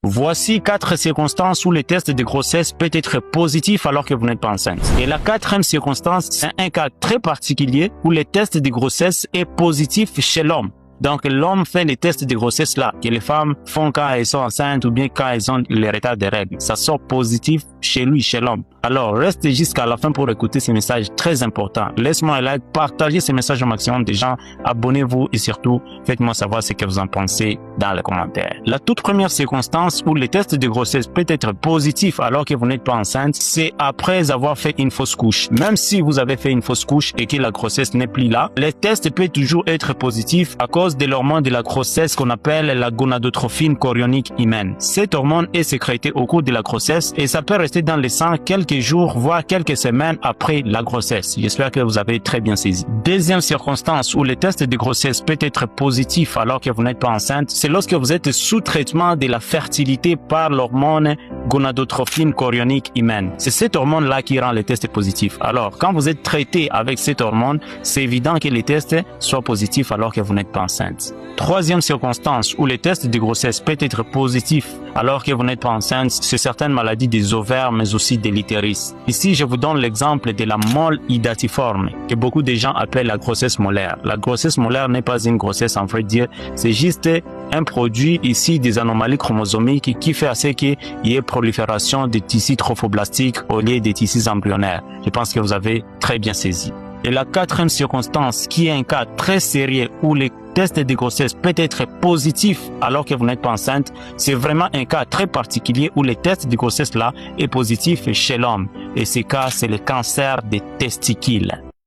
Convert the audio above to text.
Voici 4 circonstances où le test de grossesse peut être positif alors que vous n'êtes pas enceinte. Et la 4e circonstance, c'est un cas très particulier où le test de grossesse est positif chez l'homme. Donc, l'homme fait les tests de grossesse là, que les femmes font quand elles sont enceintes ou bien quand elles ont les retards de règles. Ça sort positif chez lui, chez l'homme. Alors, restez jusqu'à la fin pour écouter ces messages très importants. Laissez-moi un like, partagez ces messages au maximum de gens, abonnez-vous et surtout, faites-moi savoir ce que vous en pensez dans les commentaires. La toute première circonstance où le test de grossesse peut être positif alors que vous n'êtes pas enceinte, c'est après avoir fait une fausse couche. Même si vous avez fait une fausse couche et que la grossesse n'est plus là, le test peut toujours être positif à cause de l'hormone de la grossesse qu'on appelle la gonadotrophine chorionique humaine. Cette hormone est sécrétée au cours de la grossesse et ça peut rester dans le sang quelques jours, voire quelques semaines après la grossesse. J'espère que vous avez très bien saisi. Deuxième circonstance où le test de grossesse peut être positif alors que vous n'êtes pas enceinte, c'est lorsque vous êtes sous traitement de la fertilité par l'hormone gonadotrophine chorionique humaine. C'est cette hormone-là qui rend le test positif. Alors, quand vous êtes traité avec cette hormone, c'est évident que les tests soient positifs alors que vous n'êtes pas enceinte. Troisième circonstance où le test de grossesse peut être positif alors que vous n'êtes pas enceinte, c'est certaines maladies des ovaires mais aussi de l'utérus. Ici, je vous donne l'exemple de la mole hydatiforme que beaucoup de gens appellent la grossesse molaire. La grossesse molaire n'est pas une grossesse en vrai dire, c'est juste un produit ici des anomalies chromosomiques qui fait à ce qu'il y ait prolifération des tissus trophoblastiques au lieu des tissus embryonnaires. Je pense que vous avez très bien saisi. Et la 4e circonstance, qui est un cas très sérieux où le test de grossesse peut être positif alors que vous n'êtes pas enceinte, c'est vraiment un cas très particulier où le test de grossesse là est positif chez l'homme. Et ce cas, c'est le cancer des testicules.